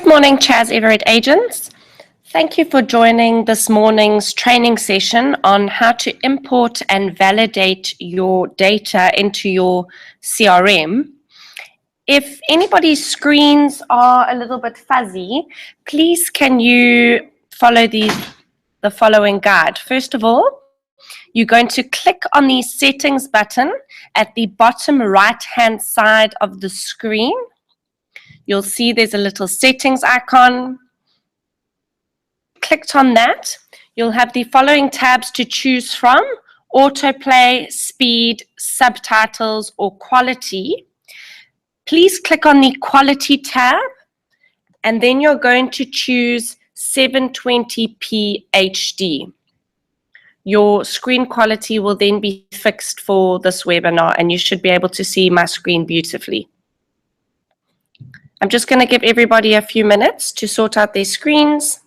Good morning, Chas Everett agents. Thank you for joining this morning's training session on how to import and validate your data into your CRM. If anybody's screens are a little bit fuzzy, please can you follow the following guide. First of all, you're going to click on the settings button at the bottom right-hand side of the screen. You'll see there's a little settings icon. Clicked on that, you'll have the following tabs to choose from: autoplay, speed, subtitles, or quality. Please click on the quality tab, and then you're going to choose 720p HD. Your screen quality will then be fixed for this webinar, and you should be able to see my screen beautifully. I'm just going to give everybody a few minutes to sort out their screens.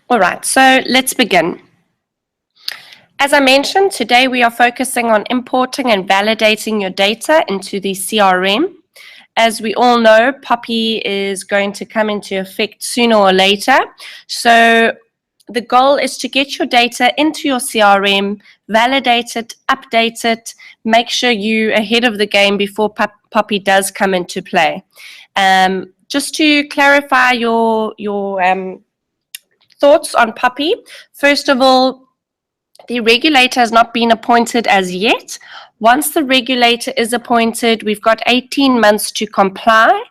All right, so let's begin. As I mentioned, today we are focusing on importing and validating your data into the CRM. As we all know, Poppy is going to come into effect sooner or later. So the goal is to get your data into your CRM, validate it, update it, make sure you're ahead of the game before Poppy does come into play. Just to clarify your thoughts on Poppy, first of all, the regulator has not been appointed as yet. Once the regulator is appointed, we've got 18 months to comply.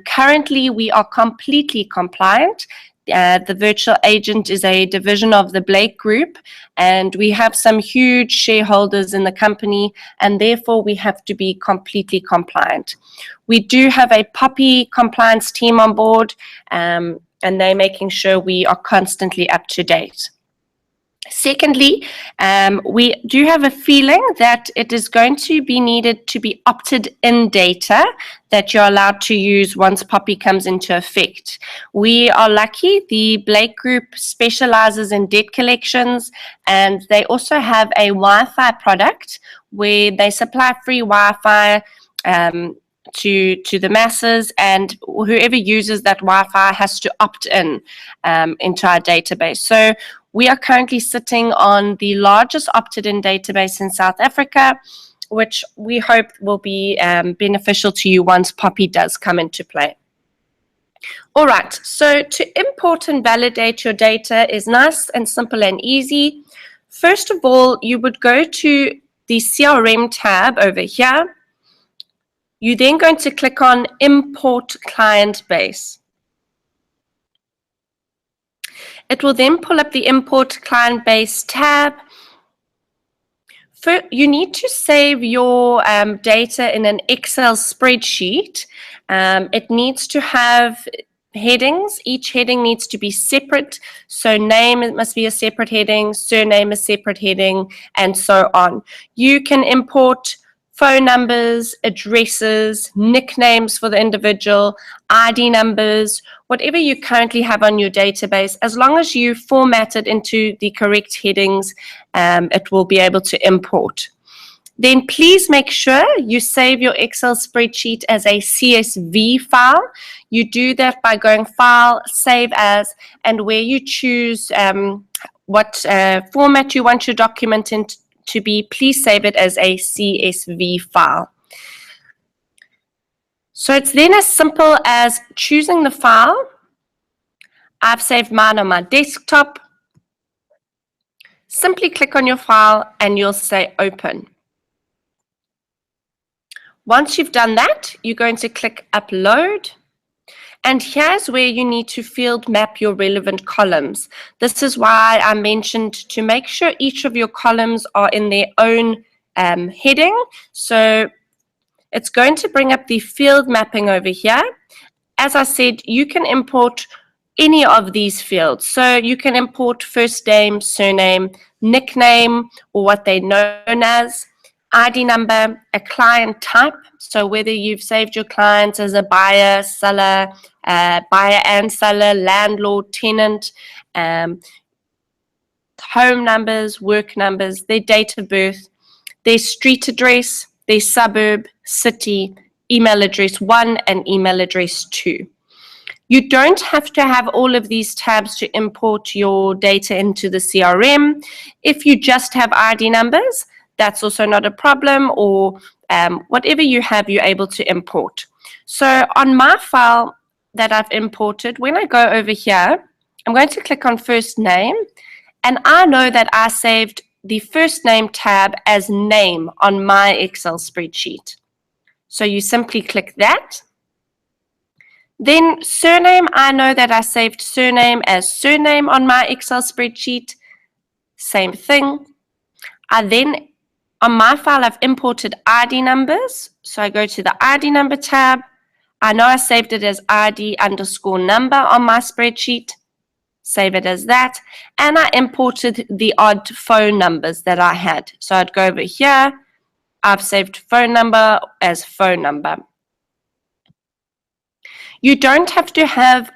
Currently, we are completely compliant. The virtual agent is a division of the Blake Group, and we have some huge shareholders in the company, and therefore we have to be completely compliant. We do have a Poppy compliance team on board, and they're making sure we are constantly up to date. Secondly, we do have a feeling that it is going to be needed to be opted-in data that you're allowed to use once Poppy comes into effect. We are lucky. The Blake Group specializes in debt collections, and they also have a Wi-Fi product where they supply free Wi-Fi to the masses, and whoever uses that Wi-Fi has to opt in into our database. So we are currently sitting on the largest opted-in database in South Africa, which we hope will be beneficial to you once Poppy does come into play. All right, so to import and validate your data is nice and simple and easy. First of all, you would go to the CRM tab over here. You're then going to click on Import Client Base. It will then pull up the Import Client Base tab. You need to save your data in an Excel spreadsheet. It needs to have headings. Each heading needs to be separate. So name, it must be a separate heading, surname a separate heading, and so on. You can import phone numbers, addresses, nicknames for the individual, ID numbers, whatever you currently have on your database. As long as you format it into the correct headings, it will be able to import. Then please make sure you save your Excel spreadsheet as a CSV file. You do that by going File, Save As, and where you choose what format you want your document in to be, please save it as a CSV file. So it's then as simple as choosing the file. I've saved mine on my desktop. Simply click on your file and you'll say Open. Once you've done that, you're going to click Upload. And here's where you need to field map your relevant columns. This is why I mentioned to make sure each of your columns are in their own heading. So it's going to bring up the field mapping over here. As I said, you can import any of these fields. So you can import first name, surname, nickname, or what they're known as, ID number, a client type, so whether you've saved your clients as a buyer, seller, buyer and seller, landlord, tenant, home numbers, work numbers, their date of birth, their street address, their suburb, city, email address 1 and email address 2. You don't have to have all of these tabs to import your data into the CRM. If you just have ID numbers, that's also not a problem, or whatever you have, you're able to import. So on my file that I've imported, when I go over here, I'm going to click on first name, and I know that I saved the first name tab as name on my Excel spreadsheet. So you simply click that. Then surname, I know that I saved surname as surname on my Excel spreadsheet. Same thing. On my file, I've imported ID numbers. So I go to the ID number tab. I know I saved it as ID_number on my spreadsheet. Save it as that. And I imported the odd phone numbers that I had. So I'd go over here. I've saved phone number as phone number. You don't have to have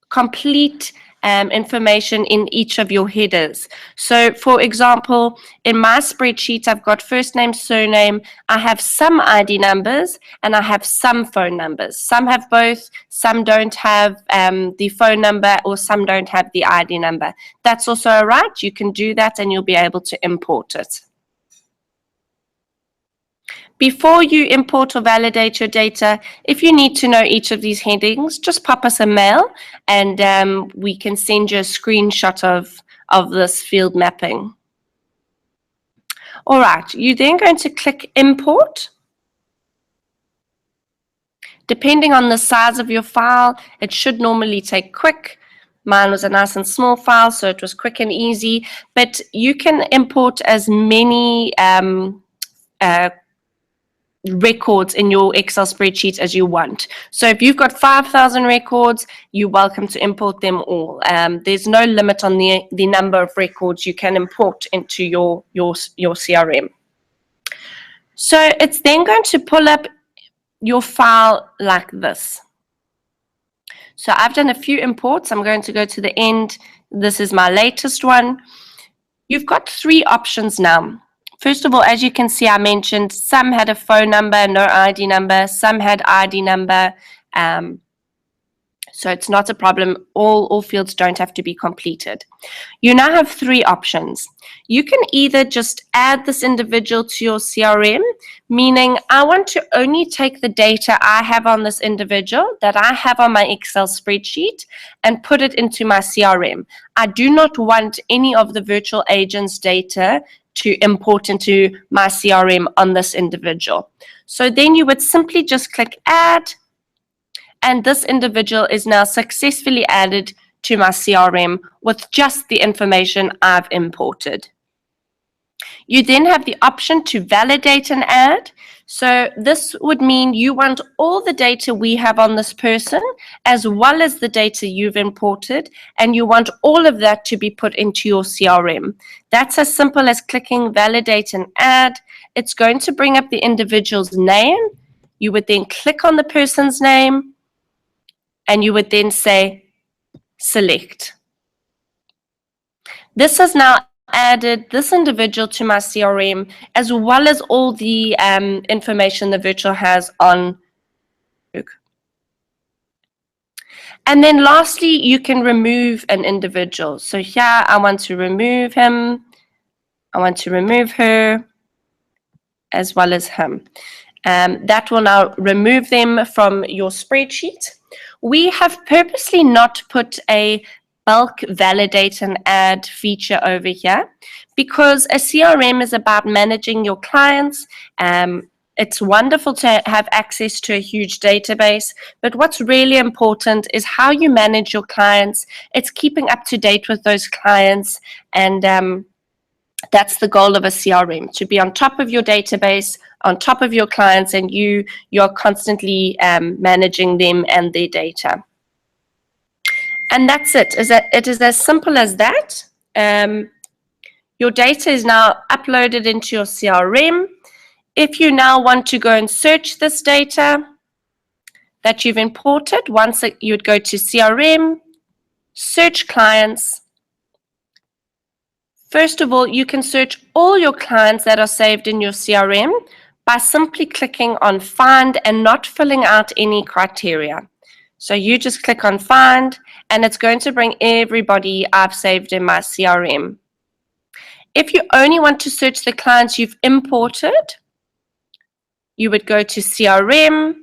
complete information in each of your headers. So for example, in my spreadsheet, I've got first name, surname, I have some ID numbers, and I have some phone numbers. Some have both, some don't have the phone number, or some don't have the ID number. That's also all right. You can do that and you'll be able to import it. Before you import or validate your data, if you need to know each of these headings, just pop us a mail and we can send you a screenshot of this field mapping. All right, you're then going to click import. Depending on the size of your file, it should normally take quick. Mine was a nice and small file, so it was quick and easy, but you can import as many records in your Excel spreadsheet as you want. So if you've got 5,000 records, you're welcome to import them all. There's no limit on the number of records you can import into your CRM. So it's then going to pull up your file like this. So I've done a few imports. I'm going to go to the end. This is my latest one. You've got 3 options now. First of all, as you can see, I mentioned some had a phone number, no ID number, some had ID number. So it's not a problem. All fields don't have to be completed. You now have 3 options. You can either just add this individual to your CRM, meaning I want to only take the data I have on this individual that I have on my Excel spreadsheet and put it into my CRM. I do not want any of the virtual agents data to import into my CRM on this individual. So then you would simply just click add, and this individual is now successfully added to my CRM with just the information I've imported. You then have the option to validate and add. So this would mean you want all the data we have on this person as well as the data you've imported, and you want all of that to be put into your CRM. That's as simple as clicking validate and add. It's going to bring up the individual's name. You would then click on the person's name and you would then say select. This has now added this individual to my CRM as well as all the information the virtual has on. And then lastly, you can remove an individual. So here I want to remove him. I want to remove her as well as him. That will now remove them from your spreadsheet. We have purposely not put a bulk validate and add feature over here because a CRM is about managing your clients. It's wonderful to have access to a huge database, but what's really important is how you manage your clients. It's keeping up to date with those clients, and that's the goal of a CRM, to be on top of your database, on top of your clients, and you're constantly managing them and their data. And that's it. It is as simple as that. Your data is now uploaded into your CRM. If you now want to go and search this data that you've imported, you'd go to CRM, search clients. First of all, you can search all your clients that are saved in your CRM by simply clicking on Find and not filling out any criteria. So you just click on Find, and it's going to bring everybody I've saved in my CRM. If you only want to search the clients you've imported, you would go to CRM.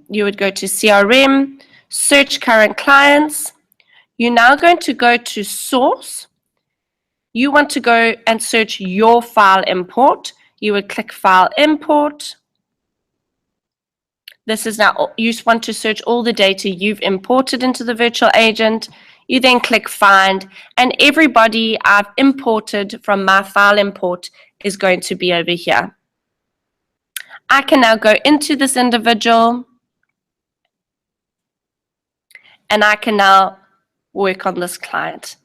You would go to CRM, search current clients. You're now going to go to Source. You want to go and search your file import. You would click File Import. This is now, you want to search all the data you've imported into the virtual agent. You then click Find, and everybody I've imported from my file import is going to be over here. I can now go into this individual, and I can now work on this client.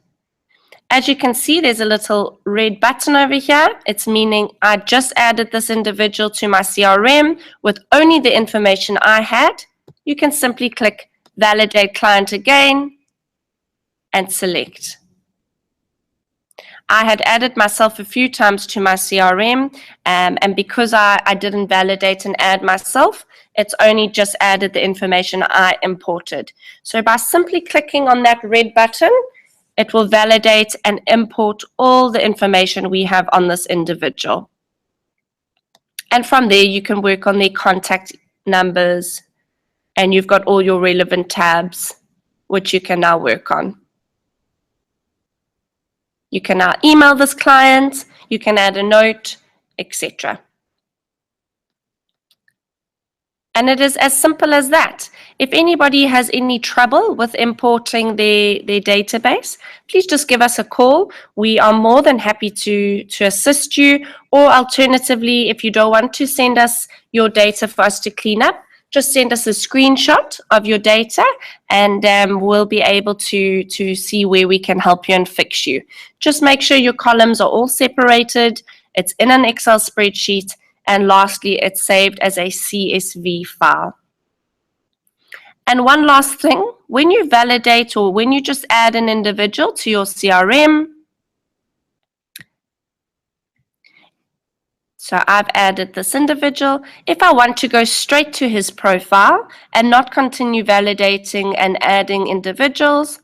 As you can see, there's a little red button over here. It's meaning I just added this individual to my CRM with only the information I had. You can simply click Validate Client again and select. I had added myself a few times to my CRM, and because I didn't validate and add myself, it's only just added the information I imported. So by simply clicking on that red button, it will validate and import all the information we have on this individual. And from there, you can work on their contact numbers, and you've got all your relevant tabs, which you can now work on. You can now email this client, you can add a note, etc. And it is as simple as that. If anybody has any trouble with importing their database, please just give us a call. We are more than happy to assist you. Or alternatively, if you don't want to send us your data for us to clean up, just send us a screenshot of your data, and we'll be able to see where we can help you and fix you. Just make sure your columns are all separated. It's in an Excel spreadsheet. And lastly, it's saved as a CSV file. And one last thing, when you validate or when you just add an individual to your CRM, so I've added this individual. If I want to go straight to his profile and not continue validating and adding individuals,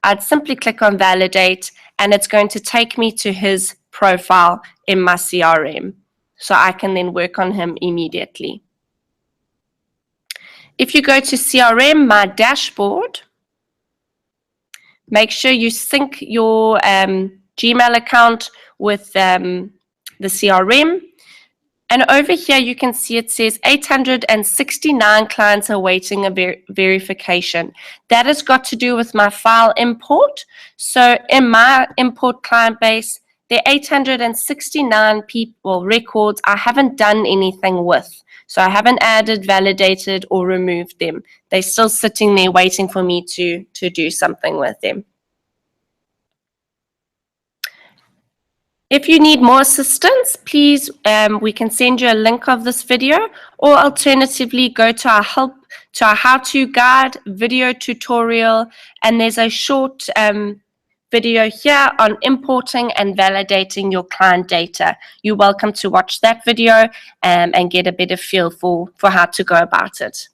I'd simply click on Validate, and it's going to take me to his profile in my CRM. So I can then work on him immediately. If you go to CRM, My Dashboard, make sure you sync your Gmail account with the CRM. And over here, you can see it says 869 clients are awaiting a verification. That has got to do with my file import. So in my import client base, there are 869 records I haven't done anything with. So I haven't added, validated, or removed them. They're still sitting there waiting for me to do something with them. If you need more assistance, please, we can send you a link of this video, or alternatively, go to our how-to guide video tutorial, and there's a short video here on importing and validating your client data. You're welcome to watch that video and get a better feel for how to go about it.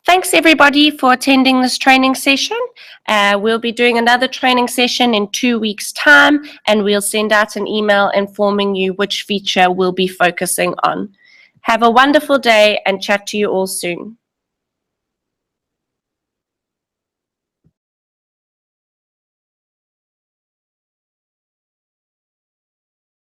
Thanks everybody for attending this training session. We'll be doing another training session in 2 weeks' time, and we'll send out an email informing you which feature we'll be focusing on. Have a wonderful day, and chat to you all soon.